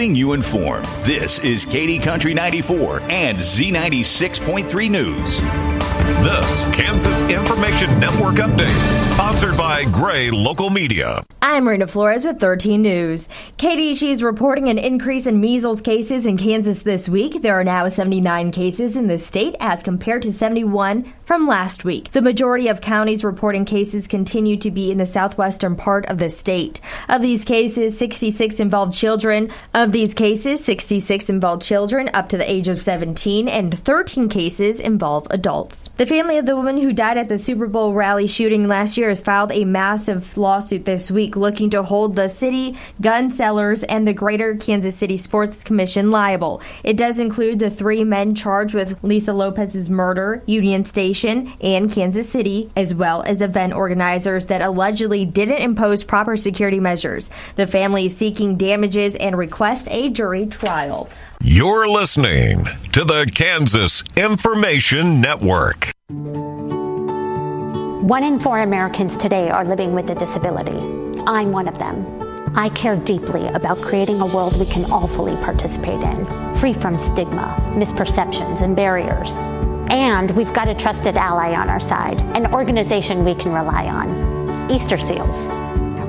keeping you informed. This is KD Country 94 and Z96.3 News. This Kansas Information Network update, sponsored by Gray Local Media. I'm Marina Flores with 13 News. KDNS is reporting an increase in measles cases in Kansas this week. There are now 79 cases in the state as compared to 71 from last week. The majority of counties reporting cases continue to be in the southwestern part of the state. Of these cases, 66 involved children. Of these cases, 66 involved children up to the age of 17, and 13 cases involve adults. The family of the woman who died at the Super Bowl rally shooting last year has filed a massive lawsuit this week looking to hold the city, gun sellers, and the Greater Kansas City Sports Commission liable. It does include the 3 men charged with Lisa Lopez's murder, Union Station, and Kansas City, as well as event organizers that allegedly didn't impose proper security measures. The family is seeking damages and request a jury trial. You're listening to the Kansas Information Network. 1 in 4 Americans today are living with a disability. I'm one of them. I care deeply about creating a world we can all fully participate in, free from stigma, misperceptions, and barriers. And we've got a trusted ally on our side, an organization we can rely on, Easter Seals.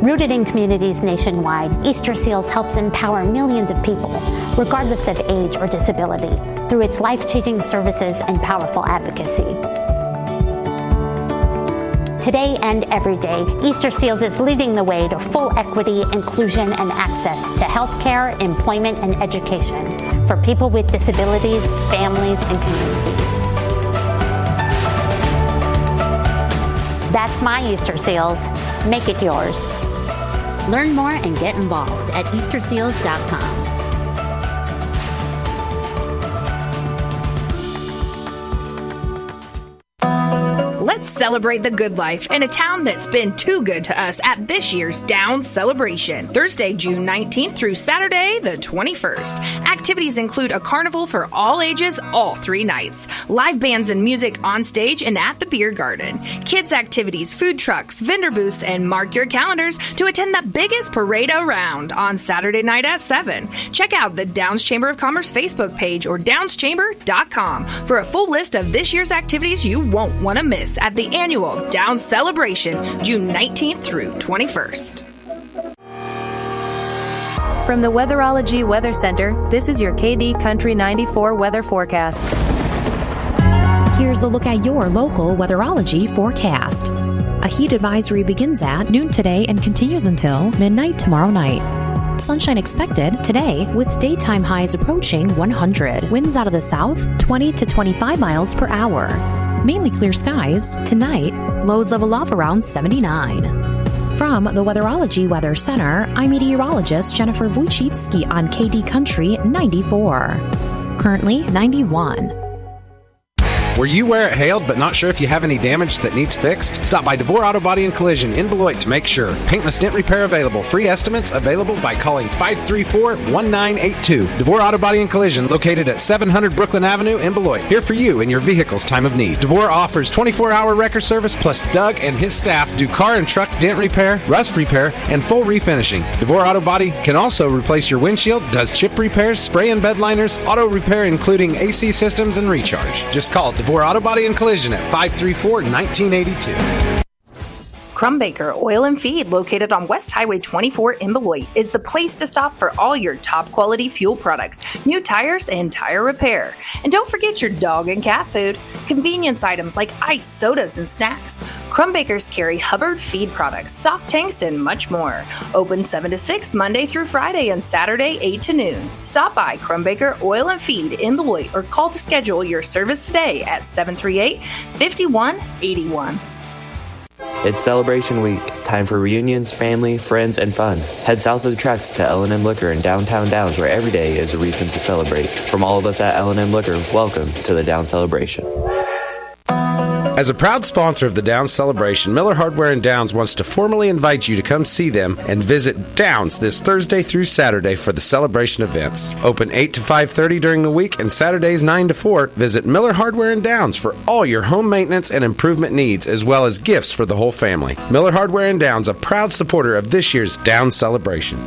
Rooted in communities nationwide, Easter Seals helps empower millions of people, regardless of age or disability, through its life-changing services and powerful advocacy. Today and every day, Easter Seals is leading the way to full equity, inclusion, and access to healthcare, employment, and education for people with disabilities, families, and communities. That's my Easter Seals. Make it yours. Learn more and get involved at easterseals.com. Let's celebrate the good life in a town that's been too good to us at this year's Downs Celebration, Thursday, June 19th through Saturday, the 21st. Activities include a carnival for all ages, all 3 nights. Live bands and music on stage and at the beer garden. Kids activities, food trucks, vendor booths, and mark your calendars to attend the biggest parade around on Saturday night at 7. Check out the Downs Chamber of Commerce Facebook page or downschamber.com for a full list of this year's activities you won't want to miss at the annual Downs Celebration, June 19th through 21st. From the Weatherology Weather Center, this is your KD Country 94 weather forecast. Here's a look at your local weatherology forecast. A heat advisory begins at noon today and continues until midnight tomorrow night. Sunshine expected today with daytime highs approaching 100. Winds out of the south 20 to 25 miles per hour. Mainly clear skies tonight, lows level off around 79. From the Weatherology Weather Center, I'm meteorologist Jennifer Wojcicki on KD Country 94. Currently 91. Were you where it hailed but not sure if you have any damage that needs fixed? Stop by DeVore Auto Body and Collision in Beloit to make sure. Paintless dent repair available. Free estimates available by calling 534-1982. DeVore Auto Body and Collision located at 700 Brooklyn Avenue in Beloit. Here for you in your vehicle's time of need. DeVore offers 24-hour wrecker service, plus Doug and his staff do car and truck dent repair, rust repair, and full refinishing. DeVore Auto Body can also replace your windshield, does chip repairs, spray and bed liners, auto repair including AC systems and recharge. Just call DeVore Auto Body and Collision at 534-1982. Crumbaker Oil and Feed, located on West Highway 24 in Beloit, is the place to stop for all your top quality fuel products, new tires, and tire repair. And don't forget your dog and cat food, convenience items like ice, sodas, and snacks. Crumbakers carry Hubbard feed products, stock tanks, and much more. Open 7 to 6 Monday through Friday and Saturday 8 to noon. Stop by Crumbaker Oil and Feed in Beloit or call to schedule your service today at 738-5181. It's Celebration Week. Time for reunions, family, friends, and fun. Head south of the tracks to L&M Liquor in downtown Downs, where every day is a reason to celebrate. From all of us at L&M Liquor, welcome to the Downs Celebration. As a proud sponsor of the Downs Celebration, Miller Hardware in Downs wants to formally invite you to come see them and visit Downs this Thursday through Saturday for the celebration events. Open 8 to 5:30 during the week and Saturdays 9 to 4. Visit Miller Hardware in Downs for all your home maintenance and improvement needs, as well as gifts for the whole family. Miller Hardware in Downs, a proud supporter of this year's Downs Celebration.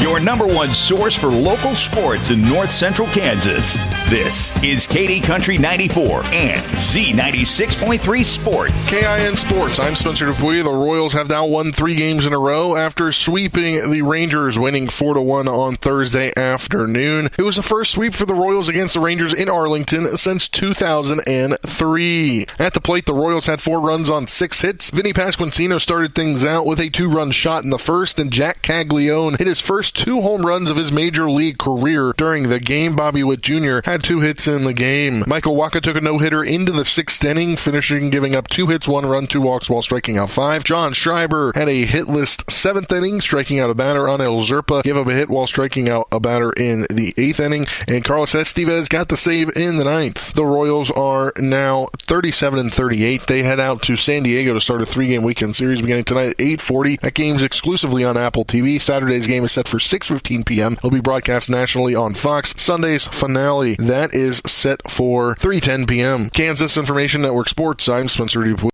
your number one source for local sports in north central Kansas. This is KD Country 94 and Z96.3 Sports. KIN Sports, I'm Spencer Dupuy. The Royals have now won 3 games in a row after sweeping the Rangers, winning 4-1 on Thursday afternoon. It was the first sweep for the Royals against the Rangers in Arlington since 2003. At the plate, the Royals had 4 runs on 6 hits. Vinny Pasquantino started things out with a 2-run shot in the first, and Jack Caglione hit his first 2 home runs of his major league career during the game. Bobby Witt Jr. had 2 hits in the game. Michael Wacha took a no-hitter into the 6th inning, finishing giving up 2 hits, 1 run, 2 walks while striking out 5. John Schreiber had a hitless 7th inning, striking out a batter on El Zerpa, gave up a hit while striking out a batter in the 8th inning, and Carlos Estevez got the save in the 9th. The Royals are now 37-38. They head out to San Diego to start a 3-game weekend series beginning tonight at 8:40. That game's exclusively on Apple TV. Saturday's game is set for 6:15 p.m. It'll be broadcast nationally on Fox. Sunday's finale, that is set for 3:10 p.m. Kansas Information Network Sports, I'm Spencer Dupuy.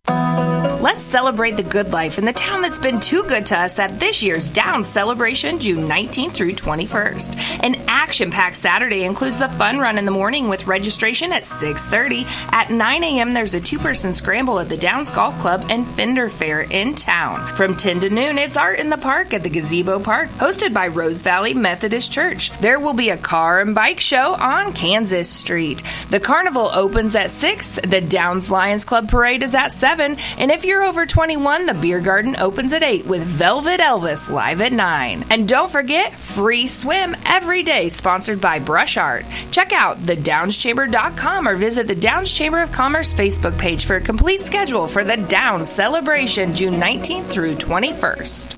Let's celebrate the good life in the town that's been too good to us at this year's Downs celebration, June 19th through 21st. An action-packed Saturday includes the fun run in the morning with registration at 6:30. At 9 a.m., there's a 2-person scramble at the Downs Golf Club and Fender Fair in town. From 10 to noon, it's Art in the Park at the Gazebo Park, hosted by Rose Valley Methodist Church. There will be a car and bike show on Kansas Street. The carnival opens at 6. The Downs Lions Club Parade is at 7. And if you're over 21, the beer garden opens at 8 with Velvet Elvis live at 9. And don't forget, free swim every day, sponsored by Brush Art. Check out thedownschamber.com or visit the Downs Chamber of Commerce Facebook page for a complete schedule for the Downs celebration, June 19th through 21st.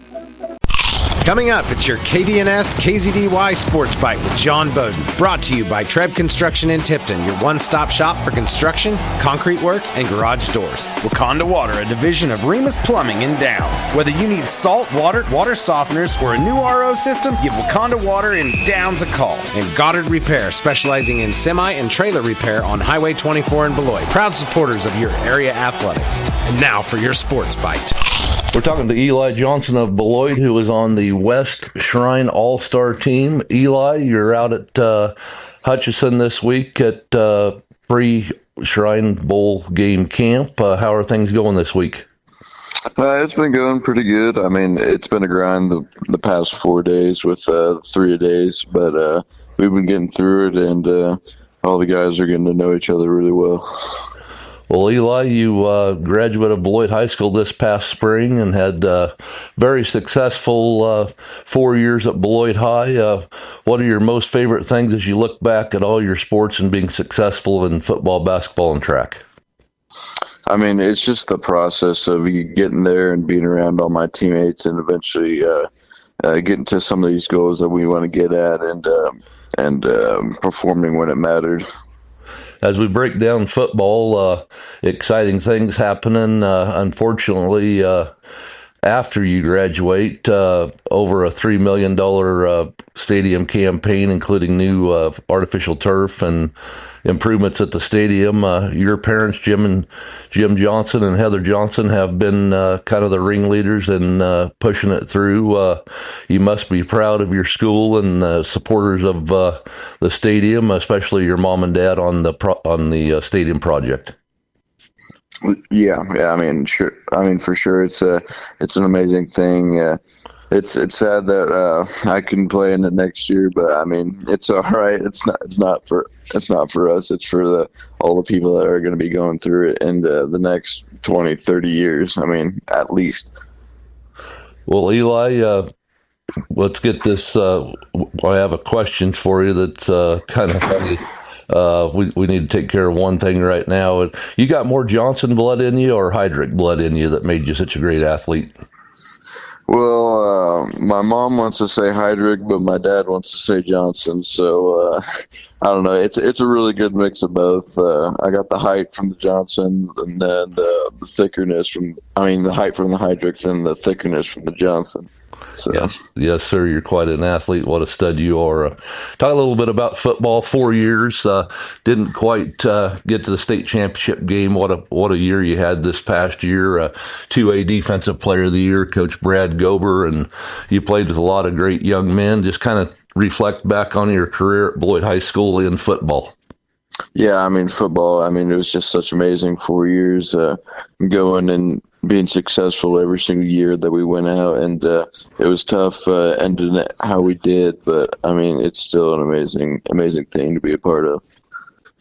Coming up, it's your KDNS KZDY Sports Bite with John Bowden. Brought to you by Treb Construction in Tipton, your one-stop shop for construction, concrete work, and garage doors. Wakanda Water, a division of Remus Plumbing in Downs. Whether you need salt, water softeners, or a new RO system, give Wakanda Water in Downs a call. And Goddard Repair, specializing in semi and trailer repair on Highway 24 in Beloit. Proud supporters of your area athletics. And now for your Sports Bite. We're talking to Eli Johnson of Beloit, who is on the West Shrine All-Star team. Eli, you're out at Hutchison this week at Free Shrine Bowl game camp. How are things going this week? It's been going pretty good. I mean, it's been a grind the past 4 days with 3 days, but we've been getting through it, and all the guys are getting to know each other really well. Well, Eli, you graduated Beloit High School this past spring and had very successful 4 years at Beloit High. What are your most favorite things as you look back at all your sports and being successful in football, basketball, and track? I mean, it's just the process of you getting there and being around all my teammates and eventually getting to some of these goals that we want to get at and performing when it mattered. As we break down football, exciting things happening. Unfortunately, after you graduate, over a $3 million stadium campaign, including new artificial turf and improvements at the stadium. Your parents, Jim Johnson and Heather Johnson, have been kind of the ringleaders in pushing it through. You must be proud of your school and the supporters of the stadium, especially your mom and dad on the stadium project. Yeah. I mean, sure. I mean, for sure, it's an amazing thing. It's sad that I couldn't play in it next year, but I mean, it's all right. It's not for us. It's for all the people that are going to be going through it in the next 20, 30 years. I mean, at least. Well, Eli, let's get this. I have a question for you that's kind of funny. We need to take care of one thing right now. You got more Johnson blood in you or Heydrich blood in you that made you such a great athlete? Well, my mom wants to say Heydrich, but my dad wants to say Johnson. So I don't know. It's a really good mix of both. I got the height from the Johnson, and then the thickness the height from the Heydrich, and the thickness from the Johnson. So. Yes, sir. You're quite an athlete. What a stud you are. Talk a little bit about football. 4 years, didn't quite get to the state championship game. What a year you had this past year. 2A Defensive Player of the Year, Coach Brad Gober, and you played with a lot of great young men. Just kind of reflect back on your career at Beloit High School in football. Yeah, I mean, football, I mean, it was just such amazing 4 years going and being successful every single year that we went out. And it was tough ending it how we did, but, I mean, it's still an amazing thing to be a part of.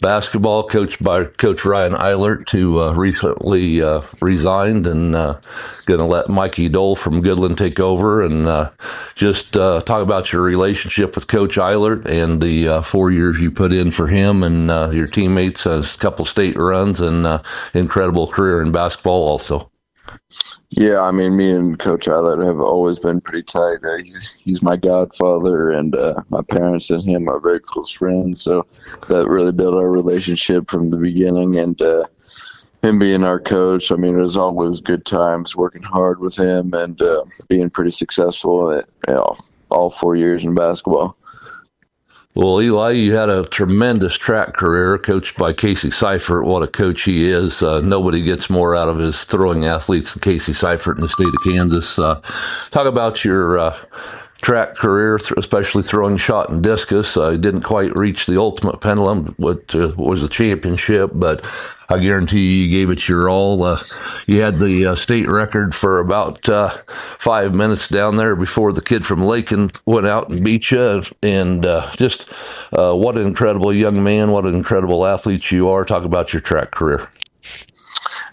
Basketball, coached by Coach Ryan Eilert, who recently resigned, and going to let Mikey Dole from Goodland take over. And just talk about your relationship with Coach Eilert and the 4 years you put in for him and your teammates, as a couple state runs, and incredible career in basketball also. Yeah, I mean, me and Coach Eilert have always been pretty tight. He's my godfather, and my parents and him are very close friends. So that really built our relationship from the beginning. And him being our coach, I mean, it was always good times working hard with him and being pretty successful at all 4 years in basketball. Well, Eli, you had a tremendous track career, coached by Casey Seifert. What a coach he is. Nobody gets more out of his throwing athletes than Casey Seifert in the state of Kansas. Talk about your track career, especially throwing shot and discus. You didn't quite reach the ultimate pendulum, which was a championship, but I guarantee you gave it your all. You had the state record for about 5 minutes down there before the kid from Lakin went out and beat you. And just what an incredible young man, what an incredible athlete you are. Talk about your track career.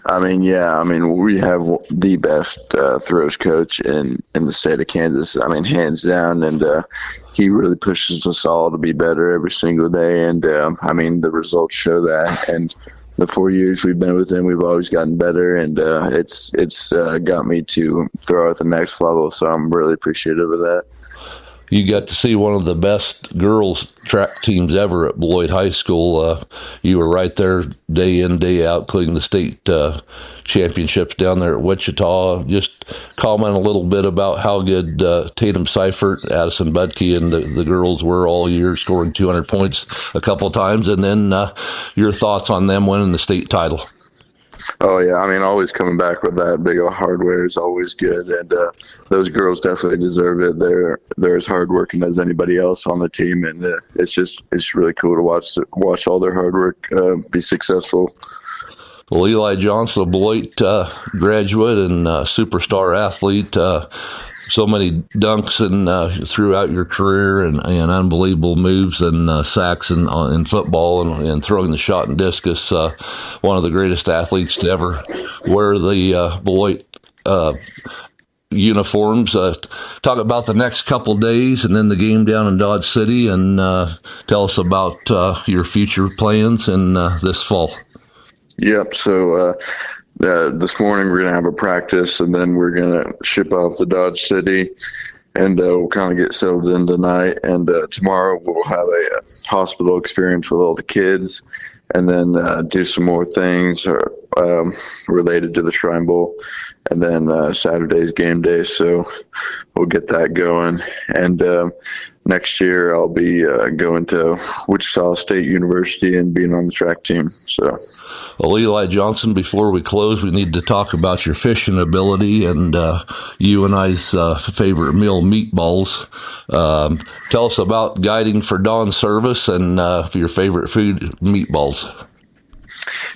I mean, yeah, I mean, we have the best throws coach in the state of Kansas. I mean, hands down, and he really pushes us all to be better every single day. And, I mean, the results show that. And the 4 years we've been with him, we've always gotten better, and it's got me to throw at the next level, so I'm really appreciative of that. You got to see one of the best girls track teams ever at Beloit High School. You were right there day in, day out, including the state championships down there at Wichita. Just comment a little bit about how good Tatum Seifert, Addison Budke, and the girls were all year, scoring 200 points a couple of times, and then your thoughts on them winning the state title. Oh, yeah. I mean, always coming back with that big old hardware is always good. And those girls definitely deserve it. They're as hardworking as anybody else on the team. And it's really cool to watch all their hard work be successsul. Well, Eli Johnson, a Beloit graduate and superstar athlete. So many dunks throughout your career and unbelievable moves and sacks in football and throwing the shot and discus. One of the greatest athletes to ever wear the Beloit uniforms. Talk about the next couple days and then the game down in Dodge City, and tell us about your future plans in this fall. Yep. So this morning we're going to have a practice, and then we're going to ship off to Dodge City, and we'll kind of get settled in tonight. And tomorrow we'll have a hospital experience with all the kids, and then do some more things related to the Shrine Bowl. And then Saturday's game day, so we'll get that going. And next year I'll be going to Wichita State University and being on the track team. So, well, Eli Johnson, before we close, we need to talk about your fishing ability and you and I's favorite meal, meatballs. Tell us about guiding for dawn service and your favorite food, meatballs.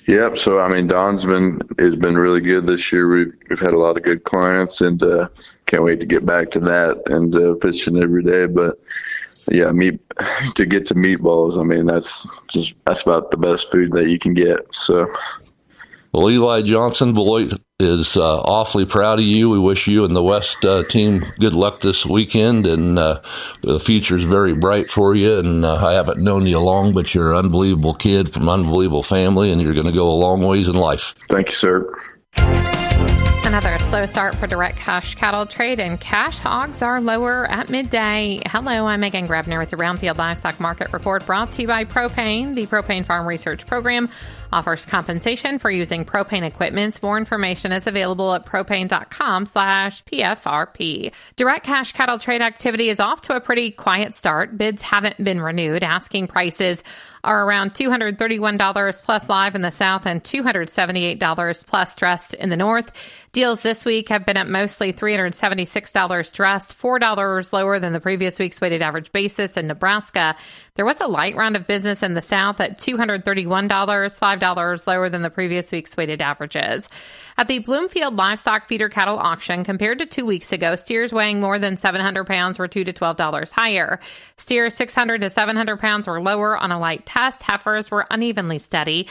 Yep. So, I mean, Don's has been really good this year. We've had a lot of good clients, and can't wait to get back to that and fishing every day. But yeah, to get to meatballs, I mean, that's about the best food that you can get. So, well, Eli Johnson, Beloit is awfully proud of you. We wish you and the West team good luck this weekend, and the future is very bright for you. And I haven't known you long, but you're an unbelievable kid from an unbelievable family, and you're going to go a long ways in life. Thank you, sir. Another slow start for direct cash cattle trade, and cash hogs are lower at midday. Hello, I'm Megan Grabner with your Roundfield Livestock Market Report, brought to you by Propane, the Propane Farm Research Program, offers compensation for using propane equipment. More information is available at propane.com/PFRP. Direct cash cattle trade activity is off to a pretty quiet start. Bids haven't been renewed. Asking prices are around $231 plus live in the south and $278 plus dressed in the north. Deals this week have been at mostly $376 dressed, $4 lower than the previous week's weighted average basis. In Nebraska, there was a light round of business in the south at $231, $5 lower than the previous week's weighted averages. At the Bloomfield Livestock Feeder Cattle Auction, compared to 2 weeks ago, steers weighing more than 700 pounds were $2 to $12 higher. Steers 600 to 700 pounds were lower on a light test. Heifers were unevenly steady.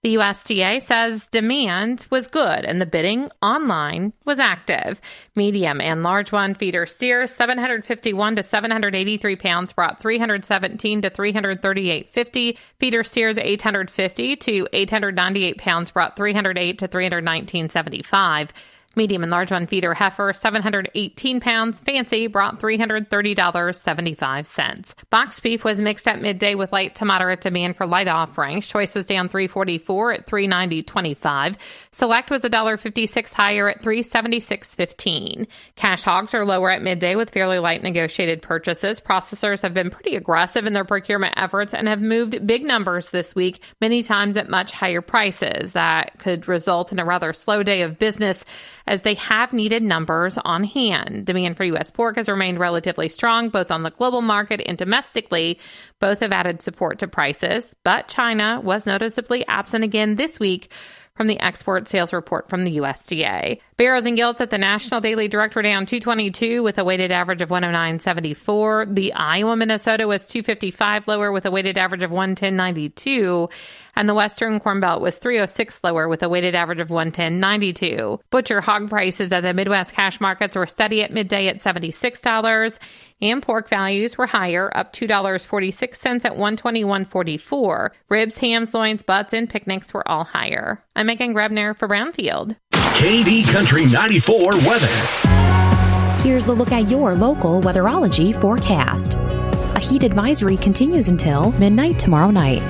The USDA says demand was good and the bidding online was active. Medium and large one feeder steers 751 to 783 pounds brought 317 to 338.50. Feeder steers 850 to 898 pounds brought 308 to 319.75. Medium and large one feeder heifer, 718 pounds. Fancy brought $330.75. Boxed beef was mixed at midday with light to moderate demand for light offerings. Choice was down $3.44 at $390.25. Select was $1.56 higher at $376.15. Cash hogs are lower at midday with fairly light negotiated purchases. Processors have been pretty aggressive in their procurement efforts and have moved big numbers this week, many times at much higher prices. That could result in a rather slow day of business, as they have needed numbers on hand. Demand for U.S. pork has remained relatively strong, both on the global market and domestically. Both have added support to prices, but China was noticeably absent again this week from the export sales report from the USDA. Barrows and gilts at the National Daily Direct were down 222 with a weighted average of 109.74. The Iowa Minnesota was 255 lower with a weighted average of 110.92. And the Western Corn Belt was 306 lower with a weighted average of 110.92. Butcher hog prices at the Midwest cash markets were steady at midday at $76. And pork values were higher, up $2.46 at $121.44. Ribs, hams, loins, butts, and picnics were all higher. I'm Megan Grebner for Brownfield. KD Country 94 weather. Here's a look at your local weatherology forecast. A heat advisory continues until midnight tomorrow night.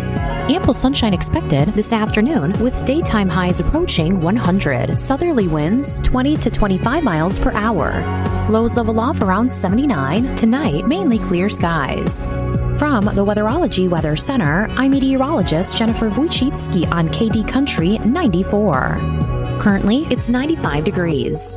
Ample sunshine expected this afternoon with daytime highs approaching 100. Southerly winds 20 to 25 miles per hour. Lows level off around 79. Tonight, mainly clear skies. From the Weatherology Weather Center, I'm meteorologist Jennifer Wojcicki on KD Country 94. Currently, it's 95 degrees.